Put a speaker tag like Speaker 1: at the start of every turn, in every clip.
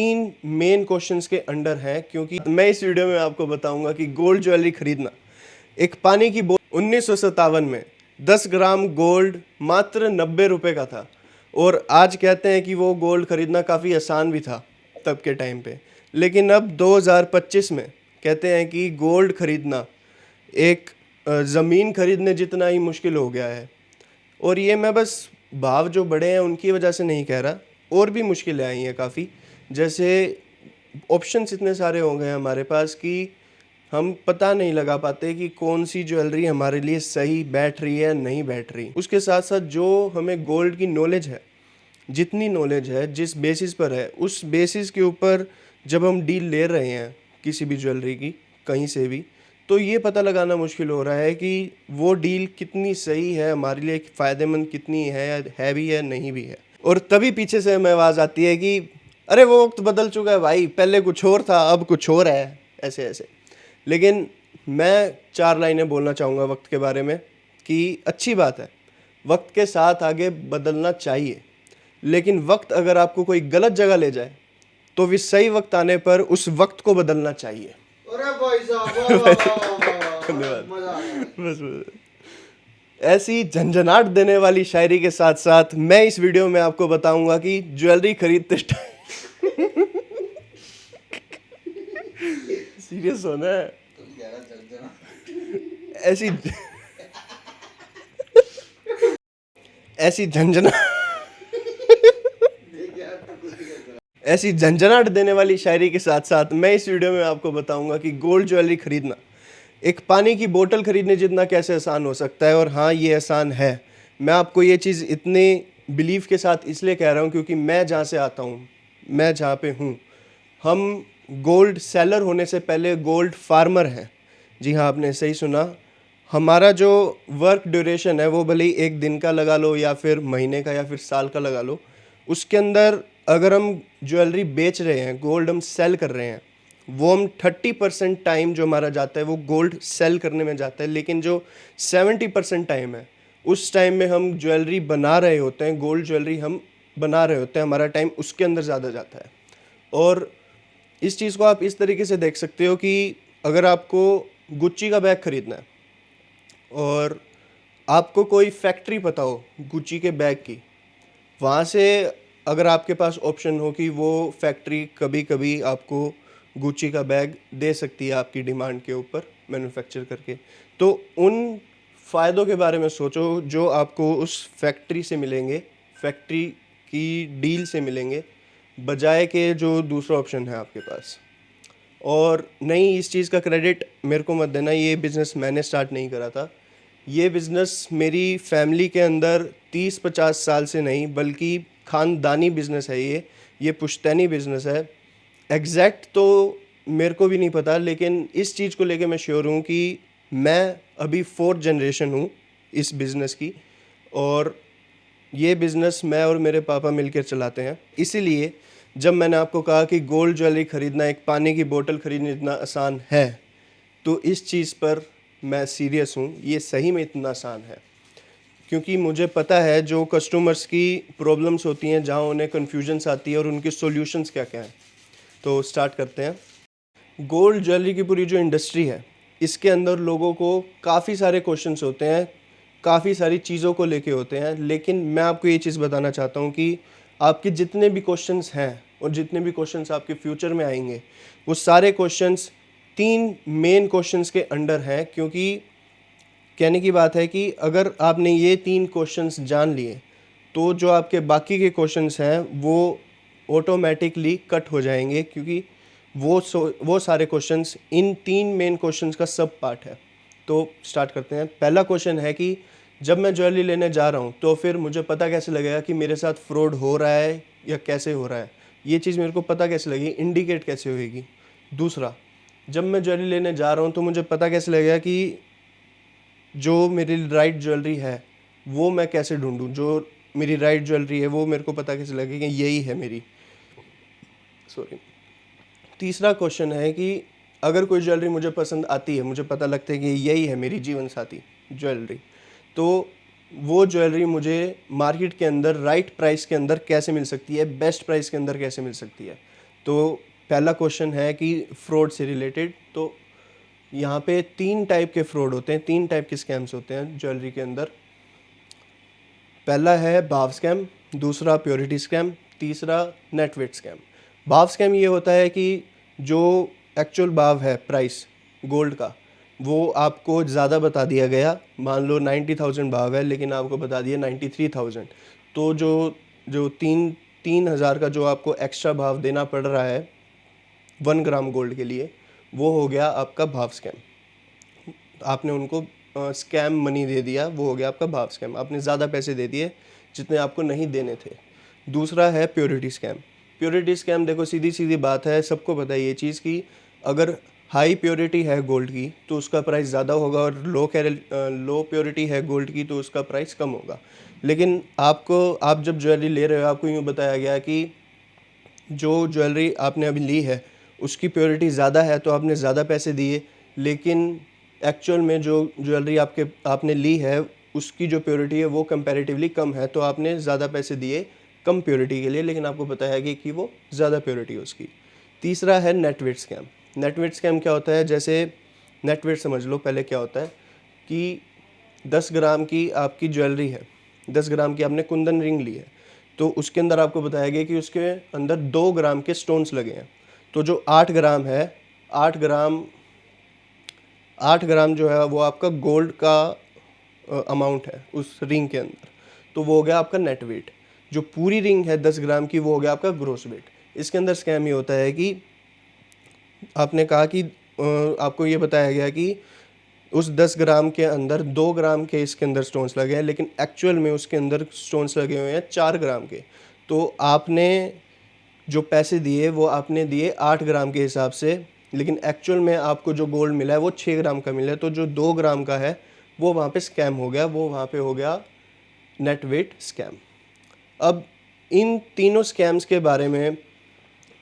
Speaker 1: तीन main questions के under है, क्योंकि मैं इस वीडियो में आपको बताऊंगा कि गोल्ड ज्वेलरी खरीदना एक पानी की बोतल 1957 में 10 ग्राम गोल्ड मात्र 90 रुपए का था। और आज कहते हैं कि वो गोल्ड खरीदना काफ़ी आसान भी था तब के टाइम पे, लेकिन अब 2025 में कहते हैं कि गोल्ड खरीदना एक ज़मीन खरीदने जितना ही मुश्किल हो गया है। और ये मैं बस भाव जो बढ़े हैं उनकी वजह से नहीं कह रहा, और भी मुश्किलें आई हैं काफ़ी। जैसे ऑप्शंस इतने सारे हो गए हैं हमारे पास कि हम पता नहीं लगा पाते कि कौन सी ज्वेलरी हमारे लिए सही बैठ रही है नहीं बैठ रही। उसके साथ साथ जो हमें गोल्ड की नॉलेज है, जितनी नॉलेज है जिस बेसिस पर है, उस बेसिस के ऊपर जब हम डील ले रहे हैं किसी भी ज्वेलरी की कहीं से भी, तो ये पता लगाना मुश्किल हो रहा है कि वो डील कितनी सही है, हमारे लिए फ़ायदेमंद कितनी है भी है नहीं भी है। और तभी पीछे से हमें आवाज़ आती है कि अरे वो वक्त बदल चुका है भाई, पहले कुछ और था अब कुछ और है, ऐसे ऐसे। लेकिन मैं 4 लाइनें बोलना चाहूँगा वक्त के बारे में कि अच्छी बात है, वक्त के साथ आगे बदलना चाहिए, लेकिन वक्त अगर आपको कोई गलत जगह ले जाए तो भी सही वक्त आने पर उस वक्त को बदलना चाहिए।
Speaker 2: अरे भाई साहब,
Speaker 1: धन्यवाद।
Speaker 2: मजा आ गया।
Speaker 1: बस ऐसी झंझनाहट देने वाली शायरी के साथ साथ मैं इस वीडियो में आपको बताऊंगा कि ज्वेलरी खरीदते सीरियस होना है।
Speaker 2: तुम कह रहा चल जाना।
Speaker 1: ऐसी ऐसी झंझना
Speaker 2: देख यार, तू कुछ नहीं कर रहा।
Speaker 1: ऐसी झंझनाहट देने वाली शायरी के साथ साथ मैं इस वीडियो में आपको बताऊंगा कि गोल्ड ज्वेलरी खरीदना एक पानी की बोतल खरीदने जितना कैसे आसान हो सकता है। और हाँ, ये आसान है। मैं आपको ये चीज़ इतने बिलीव के साथ इसलिए कह रहा हूँ क्योंकि मैं जहाँ से आता हूँ, मैं जहाँ पे हूँ, हम गोल्ड सेलर होने से पहले गोल्ड फार्मर हैं। जी हाँ, आपने सही सुना। हमारा जो वर्क ड्यूरेशन है वो भले ही एक दिन का लगा लो या फिर महीने का या फिर साल का लगा लो, उसके अंदर अगर हम ज्वेलरी बेच रहे हैं, गोल्ड हम सेल कर रहे हैं, वो हम 30% टाइम जो हमारा जाता है वो गोल्ड सेल करने में जाता है। लेकिन जो 70% टाइम है, उस टाइम में हम ज्वेलरी बना रहे होते हैं, गोल्ड ज्वेलरी हम बना रहे होते हैं, हमारा टाइम उसके अंदर ज़्यादा जाता है। और इस चीज़ को आप इस तरीके से देख सकते हो कि अगर आपको गुच्ची का बैग खरीदना है और आपको कोई फैक्ट्री पता हो गुच्ची के बैग की, वहाँ से अगर आपके पास ऑप्शन हो कि वो फैक्ट्री कभी कभी आपको गुच्ची का बैग दे सकती है आपकी डिमांड के ऊपर मैन्युफैक्चर करके, तो उन फ़ायदों के बारे में सोचो जो आपको उस फैक्ट्री से मिलेंगे, फैक्ट्री की डील से मिलेंगे, बजाय के जो दूसरा ऑप्शन है आपके पास। और नहीं, इस चीज़ का क्रेडिट मेरे को मत देना, ये बिज़नेस मैंने स्टार्ट नहीं करा था। ये बिज़नेस मेरी फैमिली के अंदर 30-50 साल से नहीं बल्कि ख़ानदानी बिज़नेस है। ये पुश्तैनी बिज़नेस है। एग्जैक्ट तो मेरे को भी नहीं पता, लेकिन इस चीज़ को लेके मैं श्योर हूँ कि मैं अभी 4th जनरेशन हूँ इस बिज़नेस की। और ये बिज़नेस मैं और मेरे पापा मिलकर चलाते हैं। इसीलिए जब मैंने आपको कहा कि गोल्ड ज्वेलरी ख़रीदना एक पानी की बोतल ख़रीदना इतना आसान है, तो इस चीज़ पर मैं सीरियस हूँ। ये सही में इतना आसान है क्योंकि मुझे पता है जो कस्टमर्स की प्रॉब्लम्स होती हैं, जहाँ उन्हें कन्फ्यूजन्स आती है और उनके सॉल्यूशंस क्या क्या हैं। तो स्टार्ट करते हैं। गोल्ड ज्वेलरी की पूरी जो इंडस्ट्री है, इसके अंदर लोगों को काफ़ी सारे क्वेश्चंस होते हैं, काफ़ी सारी चीज़ों को लेके होते हैं। लेकिन मैं आपको ये चीज़ बताना चाहता हूँ कि आपके जितने भी क्वेश्चंस हैं और जितने भी क्वेश्चंस आपके फ्यूचर में आएंगे, वो सारे क्वेश्चंस 3 मेन क्वेश्चंस के अंडर हैं। क्योंकि कहने की बात है कि अगर आपने ये 3 क्वेश्चंस जान लिए तो जो आपके बाकी के क्वेश्चंस हैं वो ऑटोमेटिकली कट हो जाएंगे, क्योंकि वो सारे क्वेश्चंस इन 3 मेन क्वेश्चंस का सब पार्ट है। तो स्टार्ट करते हैं। पहला क्वेश्चन है कि जब मैं ज्वेलरी लेने जा रहा हूँ तो फिर मुझे पता कैसे लगेगा कि मेरे साथ फ्रॉड हो रहा है या कैसे हो रहा है, ये चीज़ मेरे को पता कैसे लगेगी, इंडिकेट कैसे होएगी। दूसरा, जब मैं ज्वेलरी लेने जा रहा हूँ तो मुझे पता कैसे लगेगा कि जो मेरी राइट ज्वेलरी है वो मैं कैसे ढूंढूं, जो मेरी राइट ज्वेलरी है वो मेरे को पता कैसे लगे कि यही है मेरी। सॉरी। तीसरा क्वेश्चन है कि अगर कोई ज्वेलरी मुझे पसंद आती है, मुझे पता लगता है कि यही है मेरी जीवन साथी ज्वेलरी, तो वो ज्वेलरी मुझे मार्केट के अंदर राइट प्राइस के अंदर कैसे मिल सकती है, बेस्ट प्राइस के अंदर कैसे मिल सकती है। तो पहला क्वेश्चन है कि फ्रॉड से रिलेटेड। तो यहाँ पे 3 टाइप के फ्रॉड होते हैं, 3 टाइप के स्कैम्स होते हैं ज्वेलरी के अंदर। पहला है भाव स्कैम, दूसरा प्योरिटी स्कैम, तीसरा नेट वेट स्कैम। भाव स्कैम ये होता है कि जो एक्चुअल भाव है प्राइस गोल्ड का, वो आपको ज़्यादा बता दिया गया। मान लो 90,000 भाव है लेकिन आपको बता दिया 93,000। तो जो जो 3,000 का जो आपको एक्स्ट्रा भाव देना पड़ रहा है 1 ग्राम गोल्ड के लिए, वो हो गया आपका भाव स्कैम। आपने उनको स्कैम मनी दे दिया, वो हो गया आपका भाव स्कैम। आपने ज़्यादा पैसे दे दिए जितने आपको नहीं देने थे। दूसरा है प्योरिटी स्कैम। प्योरिटी स्कैम देखो सीधी सीधी बात है, सबको पता है ये चीज़ कि अगर हाई प्योरिटी है गोल्ड की तो उसका प्राइस ज़्यादा होगा, और लो प्योरिटी है गोल्ड की तो उसका प्राइस कम होगा। लेकिन आप जब ज्वेलरी ले रहे हो आपको यूँ बताया गया कि जो ज्वेलरी आपने अभी ली है उसकी प्योरिटी ज़्यादा है तो आपने ज़्यादा पैसे दिए, लेकिन एक्चुअल में जो ज्वेलरी आपने ली है उसकी जो प्योरिटी है वो कंपैरेटिवली कम है, तो आपने ज़्यादा पैसे दिए कम प्योरिटी के लिए, लेकिन आपको पता है कि वो ज़्यादा प्योरिटी है उसकी। तीसरा है net weight scam. Net weight scam क्या होता है, जैसे नेट वेट समझ लो पहले क्या होता है कि 10 ग्राम की आपकी ज्वेलरी है, 10 ग्राम की आपने कुंदन रिंग ली है, तो उसके अंदर आपको बताया गया कि उसके अंदर 2 ग्राम के स्टोन्स लगे हैं। तो जो 8 ग्राम है, 8 ग्राम 8 ग्राम जो है वो आपका गोल्ड का अमाउंट है उस रिंग के अंदर, तो वो हो गया आपका नेट वेट। जो पूरी रिंग है 10 ग्राम की वो हो गया आपका ग्रोस वेट। इसके अंदर स्कैम ये होता है कि आपने कहा कि आपको ये बताया गया कि उस 10 ग्राम के अंदर 2 ग्राम के इसके अंदर स्टोन्स लगे हैं, लेकिन एक्चुअल में उसके अंदर स्टोन्स लगे हुए हैं 4 ग्राम के। तो आपने जो पैसे दिए वो आपने दिए 8 ग्राम के हिसाब से, लेकिन एक्चुअल में आपको जो गोल्ड मिला है वो 6 ग्राम का मिला है। तो जो 2 ग्राम का है वो वहाँ पे स्कैम हो गया, वो वहाँ पे हो गया नेट वेट स्कैम। अब इन तीनों स्कैम्स के बारे में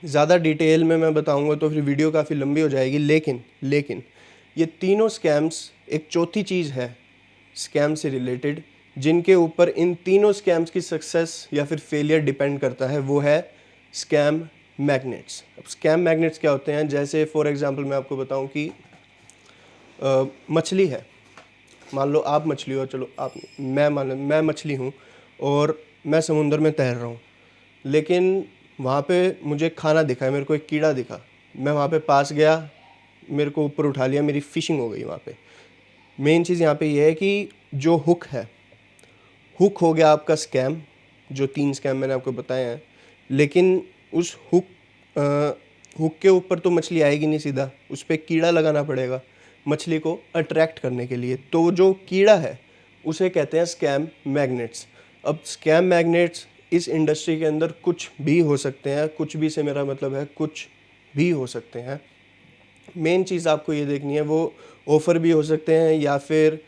Speaker 1: ज़्यादा डिटेल में मैं बताऊंगा तो फिर वीडियो काफ़ी लंबी हो जाएगी, लेकिन ये तीनों स्कैम्स, एक चौथी चीज़ है स्कैम से रिलेटेड जिनके ऊपर इन तीनों स्कैम्स की सक्सेस या फिर फेलियर डिपेंड करता है, वो है स्कैम मैग्नेट्स। अब स्कैम मैग्नेट्स क्या होते हैं, जैसे फॉर एग्जांपल मैं आपको बताऊं कि मछली है। मान लो आप मछली हो, चलो आप, मैं मछली हूँ और मैं समुंदर में तैर रहा हूँ, लेकिन वहाँ पे मुझे खाना दिखा है, मेरे को एक कीड़ा दिखा, मैं वहाँ पे पास गया, मेरे को ऊपर उठा लिया, मेरी फ़िशिंग हो गई वहाँ पे। मेन चीज़ यहाँ पे ये है कि जो हुक है, हुक हो गया आपका स्कैम, जो 3 स्कैम मैंने आपको बताए हैं। लेकिन उस हुक के ऊपर तो मछली आएगी नहीं सीधा, उस पर कीड़ा लगाना पड़ेगा मछली को अट्रैक्ट करने के लिए। तो जो कीड़ा है उसे कहते हैं स्कैम मैग्नेट्स। अब स्कैम मैग्नेट्स इस इंडस्ट्री के अंदर कुछ भी हो सकते हैं, कुछ भी से मेरा मतलब है कुछ भी हो सकते हैं। मेन चीज़ आपको ये देखनी है, वो ऑफ़र भी हो सकते हैं या फिर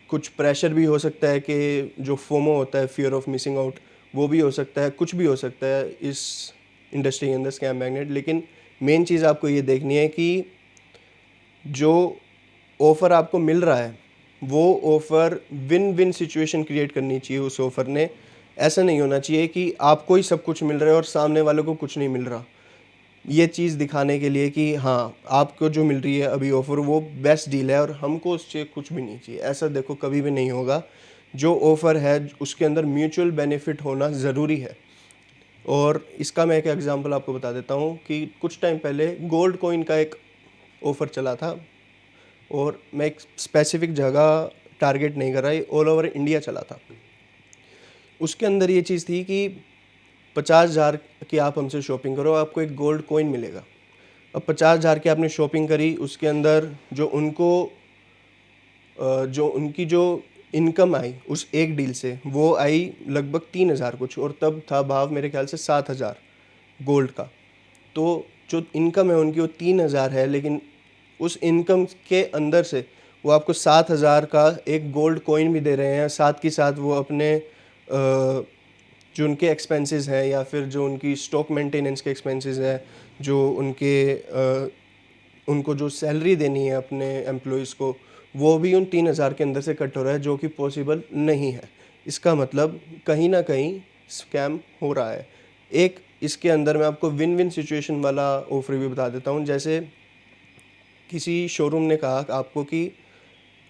Speaker 1: कुछ प्रेशर भी हो सकता है कि जो फोमो होता है, फियर ऑफ मिसिंग आउट, वो भी हो सकता है, कुछ भी हो सकता है इस इंडस्ट्री के अंदर स्कैम मैग्नेट। लेकिन मेन चीज़ आपको ये देखनी है कि जो ऑफ़र आपको मिल रहा है वो offer win win situation create करनी चाहिए उस ऑफ़र ने। ऐसा नहीं होना चाहिए कि आपको ही सब कुछ मिल रहा है और सामने वालों को कुछ नहीं मिल रहा। ये चीज़ दिखाने के लिए कि हाँ आपको जो मिल रही है अभी ऑफ़र वो बेस्ट डील है और हमको उससे कुछ भी नहीं चाहिए, ऐसा देखो कभी भी नहीं होगा। जो ऑफ़र है उसके अंदर म्यूचुअल बेनिफिट होना ज़रूरी है। और इसका मैं एक एग्जांपल आपको बता देता हूँ कि कुछ टाइम पहले गोल्ड कॉइन का एक ऑफ़र चला था, और मैं एक स्पेसिफिक जगह टारगेट नहीं कर रहा, ये ऑल ओवर इंडिया चला था। उसके अंदर ये चीज़ थी कि 50,000 की आप हमसे शॉपिंग करो, आपको एक गोल्ड कॉइन मिलेगा। अब 50,000 की आपने शॉपिंग करी, उसके अंदर जो उनकी जो इनकम आई उस एक डील से वो आई लगभग 3,000 कुछ, और तब था भाव मेरे ख्याल से 7,000 गोल्ड का। तो जो इनकम है उनकी वो 3,000 है, लेकिन उस इनकम के अंदर से वो आपको 7,000 का एक गोल्ड कॉइन भी दे रहे हैं। साथ के साथ वो अपने जो उनके एक्सपेंसेस हैं या फिर जो उनकी स्टॉक मेंटेनेंस के एक्सपेंसेस हैं, जो उनको जो सैलरी देनी है अपने एम्प्लॉयज़ को, वो भी उन 3,000 के अंदर से कट हो रहा है, जो कि पॉसिबल नहीं है। इसका मतलब कहीं ना कहीं स्कैम हो रहा है। एक इसके अंदर मैं आपको विन विन सिचुएशन वाला ऑफर भी बता देता हूँ। जैसे किसी शोरूम ने कहा आपको कि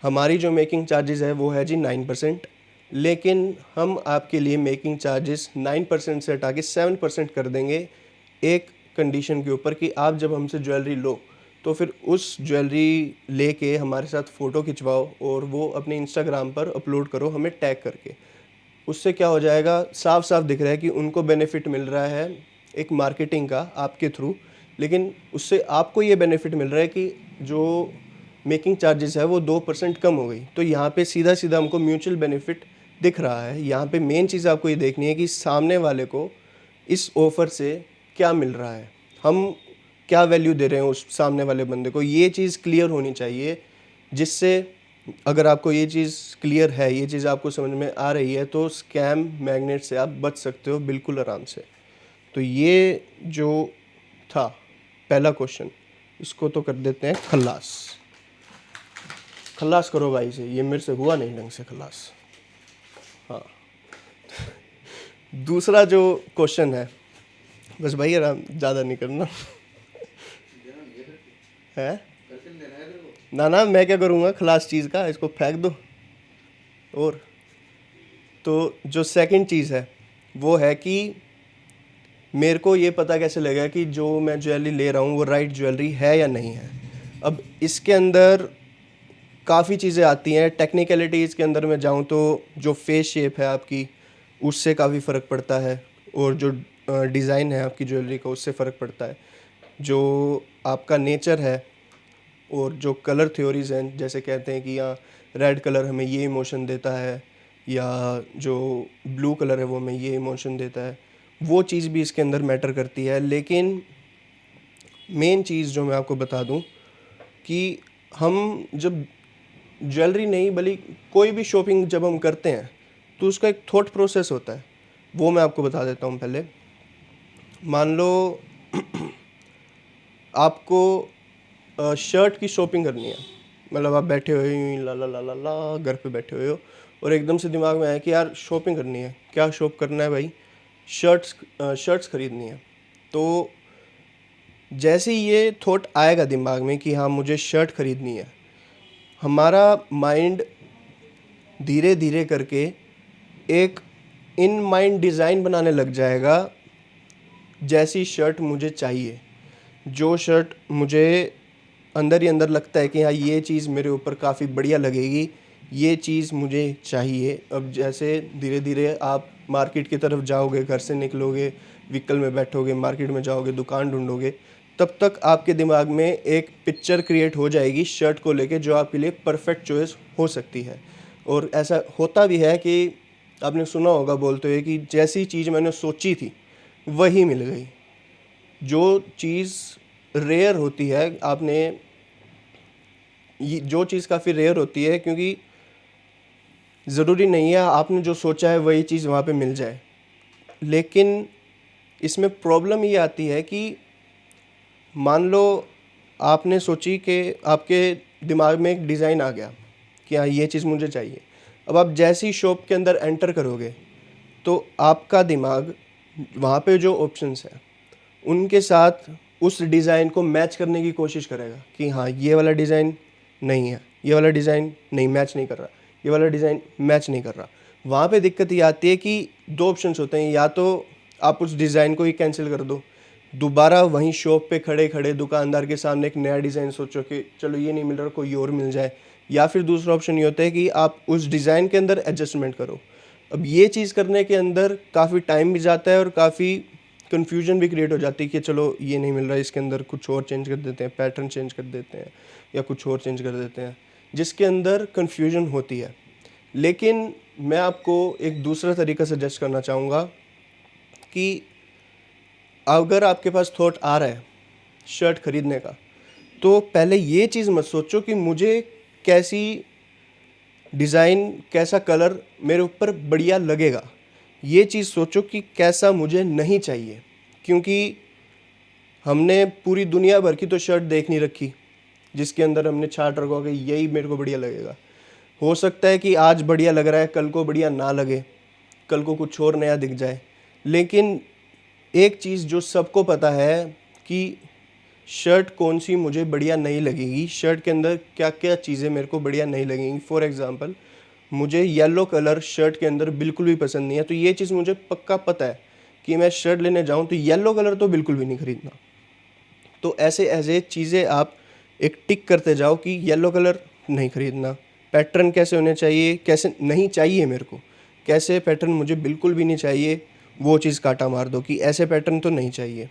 Speaker 1: हमारी जो मेकिंग चार्जेस है वो है जी 9%, लेकिन हम आपके लिए मेकिंग चार्जेस 9% से हटा के 7% कर देंगे, एक कंडीशन के ऊपर कि आप जब हमसे ज्वेलरी लो तो फिर उस ज्वेलरी लेके हमारे साथ फ़ोटो खिंचवाओ और वो अपने इंस्टाग्राम पर अपलोड करो हमें टैग करके। उससे क्या हो जाएगा, साफ साफ दिख रहा है कि उनको बेनिफिट मिल रहा है एक मार्केटिंग का आपके थ्रू, लेकिन उससे आपको ये बेनिफिट मिल रहा है कि जो मेकिंग चार्जेस है वो 2% कम हो गई। तो यहाँ पे सीधा सीधा हमको म्यूचुअल बेनिफिट दिख रहा है। यहाँ पे मेन चीज़ आपको ये देखनी है कि सामने वाले को इस ऑफ़र से क्या मिल रहा है, हम क्या वैल्यू दे रहे हैं उस सामने वाले बंदे को, ये चीज़ क्लियर होनी चाहिए। जिससे अगर आपको ये चीज़ क्लियर है, ये चीज़ आपको समझ में आ रही है, तो स्कैम मैग्नेट से आप बच सकते हो बिल्कुल आराम से। तो ये जो था पहला क्वेश्चन, इसको तो कर देते हैं खल्लास। खल्लास करो भाई से, ये मेरे से हुआ नहीं ढंग से खल्लास। हाँ, दूसरा जो क्वेश्चन है, बस भाई आराम, ज़्यादा नहीं करना है। ना ना, मैं क्या करूँगा खलास चीज़ का, इसको फेंक दो। और तो जो सेकंड चीज़ है वो है कि मेरे को ये पता कैसे लगेगा कि जो मैं ज्वेलरी ले रहा हूँ वो राइट ज्वेलरी है या नहीं है। अब इसके अंदर काफ़ी चीज़ें आती हैं, टेक्निकलिटीज़ के अंदर मैं जाऊँ तो जो फेस शेप है आपकी उससे काफ़ी फ़र्क पड़ता है, और जो डिज़ाइन है आपकी ज्वेलरी का उससे फ़र्क पड़ता है, जो आपका नेचर है और जो कलर थ्योरीज़ हैं, जैसे कहते हैं कि यहाँ रेड कलर हमें ये इमोशन देता है या जो ब्लू कलर है वो हमें ये इमोशन देता है, वो चीज़ भी इसके अंदर मैटर करती है। लेकिन मेन चीज़ जो मैं आपको बता दूं कि हम जब ज्वेलरी नहीं बल्कि कोई भी शॉपिंग जब हम करते हैं तो उसका एक थॉट प्रोसेस होता है, वो मैं आपको बता देता हूँ। पहले मान लो आपको शर्ट की शॉपिंग करनी है, मतलब आप बैठे हुए यूँ ला ला ला ला ला घर पे बैठे हुए हो और एकदम से दिमाग में आया कि यार शॉपिंग करनी है, क्या शॉप करना है भाई, शर्ट्स खरीदनी है। तो जैसे ही ये थॉट आएगा दिमाग में कि हाँ मुझे शर्ट खरीदनी है, हमारा माइंड धीरे धीरे करके एक इन माइंड डिज़ाइन बनाने लग जाएगा, जैसी शर्ट मुझे चाहिए, जो शर्ट मुझे अंदर ही अंदर लगता है कि हाँ ये चीज़ मेरे ऊपर काफ़ी बढ़िया लगेगी, ये चीज़ मुझे चाहिए। अब जैसे धीरे धीरे आप मार्केट की तरफ जाओगे, घर से निकलोगे, व्हीकल में बैठोगे, मार्केट में जाओगे, दुकान ढूंढोगे, तब तक आपके दिमाग में एक पिक्चर क्रिएट हो जाएगी शर्ट को लेके जो आपके लिए परफेक्ट चॉइस हो सकती है। और ऐसा होता भी है कि आपने सुना होगा बोलते हुए कि जैसी चीज़ मैंने सोची थी वही मिल गई। जो चीज़ रेयर होती है, आपने जो चीज़ काफ़ी रेयर होती है, क्योंकि ज़रूरी नहीं है आपने जो सोचा है वही चीज़ वहाँ पे मिल जाए। लेकिन इसमें प्रॉब्लम ये आती है कि मान लो आपने सोची कि आपके दिमाग में एक डिज़ाइन आ गया कि हाँ ये चीज़ मुझे चाहिए। अब आप जैसी शॉप के अंदर एंटर करोगे तो आपका दिमाग वहाँ पे जो ऑप्शंस हैं उनके साथ उस डिज़ाइन को मैच करने की कोशिश करेगा कि हाँ ये वाला डिज़ाइन नहीं है, ये वाला डिज़ाइन नहीं मैच नहीं कर रहा, ये वाला डिज़ाइन मैच नहीं कर रहा। वहाँ पे दिक्कत ये आती है कि दो ऑप्शंस होते हैं, या तो आप उस डिज़ाइन को ही कैंसिल कर दो, दोबारा वहीं शॉप पे खड़े खड़े दुकानदार के सामने एक नया डिज़ाइन सोचो कि चलो ये नहीं मिल रहा कोई और मिल जाए, या फिर दूसरा ऑप्शन ये होता है कि आप उस डिज़ाइन के अंदर एडजस्टमेंट करो। अब ये चीज़ करने के अंदर काफ़ी टाइम भी जाता है और काफ़ी कन्फ्यूजन भी क्रिएट हो जाती है कि चलो ये नहीं मिल रहा है, इसके अंदर कुछ और चेंज कर देते हैं, पैटर्न चेंज कर देते हैं या कुछ और चेंज कर देते हैं, जिसके अंदर कन्फ्यूजन होती है। लेकिन मैं आपको एक दूसरा तरीका सजेस्ट करना चाहूँगा कि अगर आपके पास थॉट आ रहा है शर्ट ख़रीदने का, तो पहले ये चीज़ मत सोचो कि मुझे कैसी डिज़ाइन, कैसा कलर मेरे ऊपर बढ़िया लगेगा। ये चीज़ सोचो कि कैसा मुझे नहीं चाहिए, क्योंकि हमने पूरी दुनिया भर की तो शर्ट देख नहीं रखी जिसके अंदर हमने छाट रखा कि यही मेरे को बढ़िया लगेगा। हो सकता है कि आज बढ़िया लग रहा है, कल को बढ़िया ना लगे, कल को कुछ और नया दिख जाए। लेकिन एक चीज़ जो सबको पता है कि शर्ट कौन सी मुझे बढ़िया नहीं लगेगी, शर्ट के अंदर क्या क्या चीज़ें मेरे को बढ़िया नहीं लगेंगी। फॉर एग्ज़ाम्पल, मुझे येलो कलर शर्ट के अंदर बिल्कुल भी पसंद नहीं है, तो ये चीज़ मुझे पक्का पता है कि मैं शर्ट लेने जाऊँ तो येलो कलर तो बिल्कुल भी नहीं खरीदना। तो ऐसे ऐसे चीज़ें आप एक टिक करते जाओ कि येलो कलर नहीं खरीदना, पैटर्न कैसे होने चाहिए, कैसे नहीं चाहिए मेरे को, कैसे पैटर्न मुझे बिल्कुल भी नहीं चाहिए, वो चीज़ काटा मार दो कि ऐसे पैटर्न तो नहीं चाहिए।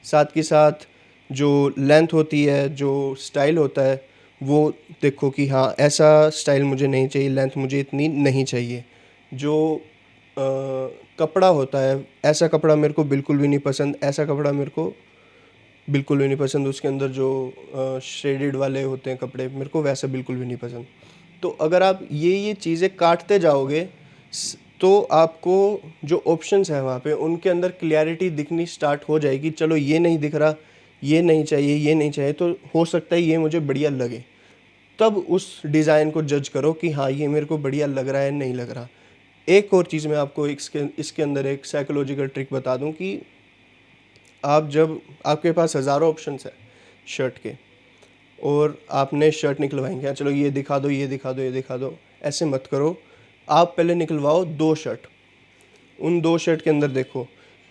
Speaker 1: साथ के साथ जो लेंथ होती है, जो स्टाइल होता है, वो देखो कि हाँ ऐसा स्टाइल मुझे नहीं चाहिए, लेंथ मुझे इतनी नहीं चाहिए। जो कपड़ा होता है, ऐसा कपड़ा मेरे को बिल्कुल भी नहीं पसंद, ऐसा कपड़ा मेरे को बिल्कुल भी नहीं पसंद। उसके अंदर जो शेडेड वाले होते हैं कपड़े, मेरे को वैसा बिल्कुल भी नहीं पसंद। तो अगर आप ये चीज़ें काटते जाओगे तो आपको जो ऑप्शंस हैं वहाँ पे उनके अंदर क्लैरिटी दिखनी स्टार्ट हो जाएगी। चलो ये नहीं दिख रहा, ये नहीं चाहिए, ये नहीं चाहिए, तो हो सकता है ये मुझे बढ़िया लगे। तब उस डिज़ाइन को जज करो कि हाँ ये मेरे को बढ़िया लग रहा है, नहीं लग रहा। एक और चीज़ मैं आपको इसके अंदर एक साइकोलॉजिकल ट्रिक बता दूं कि आप जब आपके पास हज़ारों ऑप्शंस हैं शर्ट के और आपने शर्ट निकलवाएंगे, चलो ये दिखा दो, ये दिखा दो, ये दिखा दो, ऐसे मत करो। आप पहले निकलवाओ 2 शर्ट, उन 2 शर्ट के अंदर देखो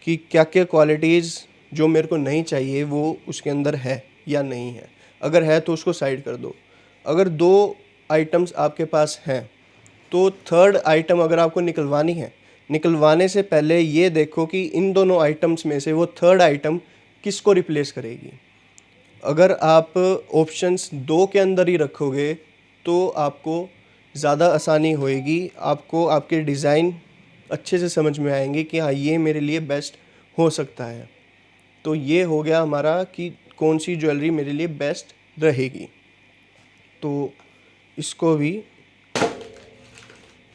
Speaker 1: कि क्या क्या क्वालिटीज़ जो मेरे को नहीं चाहिए वो उसके अंदर है या नहीं है। अगर है तो उसको साइड कर दो। अगर 2 आइटम्स आपके पास हैं तो थर्ड आइटम अगर आपको निकलवानी है, निकलवाने से पहले ये देखो कि इन दोनों आइटम्स में से वो थर्ड आइटम किसको रिप्लेस करेगी। अगर आप ऑप्शंस 2 के अंदर ही रखोगे तो आपको ज़्यादा आसानी होएगी, आपको आपके डिज़ाइन अच्छे से समझ में आएंगे कि हाँ ये मेरे लिए बेस्ट हो सकता है। तो ये हो गया हमारा कि कौन सी ज्वेलरी मेरे लिए बेस्ट रहेगी। तो इसको भी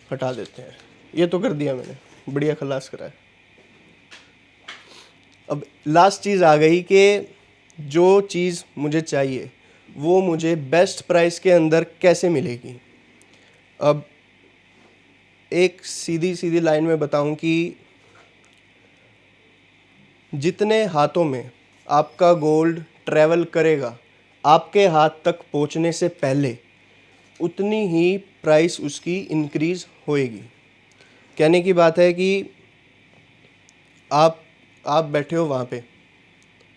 Speaker 1: हटा देते हैं। ये तो कर दिया मैंने, बढ़िया खलास करा है। अब लास्ट चीज़ आ गई कि जो चीज़ मुझे चाहिए वो मुझे बेस्ट प्राइस के अंदर कैसे मिलेगी। अब एक सीधी सीधी लाइन में बताऊं कि जितने हाथों में आपका गोल्ड ट्रैवल करेगा आपके हाथ तक पहुंचने से पहले, उतनी ही प्राइस उसकी इंक्रीज़ होएगी। कहने की बात है कि आप बैठे हो वहाँ पे,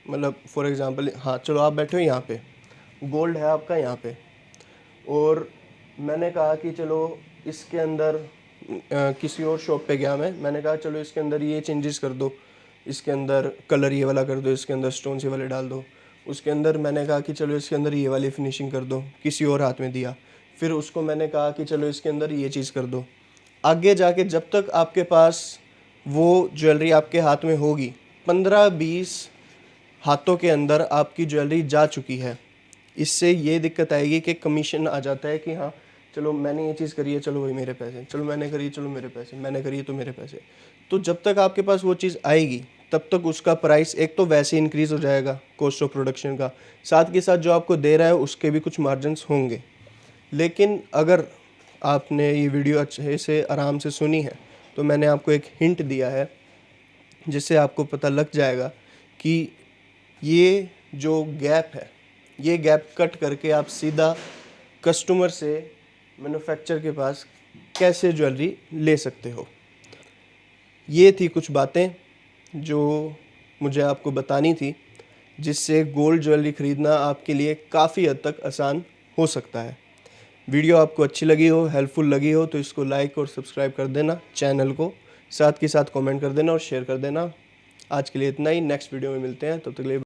Speaker 1: मतलब फॉर एग्ज़ाम्पल, हाँ चलो आप बैठे हो यहाँ पे, गोल्ड है आपका यहाँ पे, और मैंने कहा कि चलो इसके अंदर किसी और शॉप पे गया मैंने कहा चलो इसके अंदर ये चेंजेस कर दो, इसके अंदर कलर ये वाला कर दो, इसके अंदर स्टोन्स ये वाले डाल दो। उसके अंदर मैंने कहा कि चलो इसके अंदर ये वाली फिनिशिंग कर दो, किसी और हाथ में दिया। फिर उसको मैंने कहा कि चलो इसके अंदर ये चीज़ कर दो। आगे जाके जब तक आपके पास वो ज्वेलरी आपके हाथ में होगी, 15-20 हाथों के अंदर आपकी ज्वेलरी जा चुकी है। इससे ये दिक्कत आएगी कि कमीशन आ जाता है कि हाँ चलो मैंने ये चीज़ करी है, चलो भाई मेरे पैसे, चलो मैंने करी, चलो मेरे पैसे, मैंने करी है तो मेरे पैसे। तो जब तक आपके पास वो चीज़ आएगी तब तक उसका प्राइस एक तो वैसे इंक्रीज़ हो जाएगा, कॉस्ट ऑफ प्रोडक्शन का, साथ के साथ जो आपको दे रहा है उसके भी कुछ मार्जिन्स होंगे। लेकिन अगर आपने ये वीडियो अच्छे से आराम से सुनी है तो मैंने आपको एक हिंट दिया है जिससे आपको पता लग जाएगा कि ये जो गैप है, ये गैप कट करके आप सीधा कस्टमर से मैन्युफैक्चर के पास कैसे ज्वेलरी ले सकते हो। ये थी कुछ बातें जो मुझे आपको बतानी थी, जिससे गोल्ड ज्वेलरी ख़रीदना आपके लिए काफ़ी हद तक आसान हो सकता है। वीडियो आपको अच्छी लगी हो, हेल्पफुल लगी हो तो इसको लाइक और सब्सक्राइब कर देना चैनल को, साथ के साथ कमेंट कर देना और शेयर कर देना। आज के लिए इतना ही, नेक्स्ट वीडियो में मिलते हैं, तब तक के लिए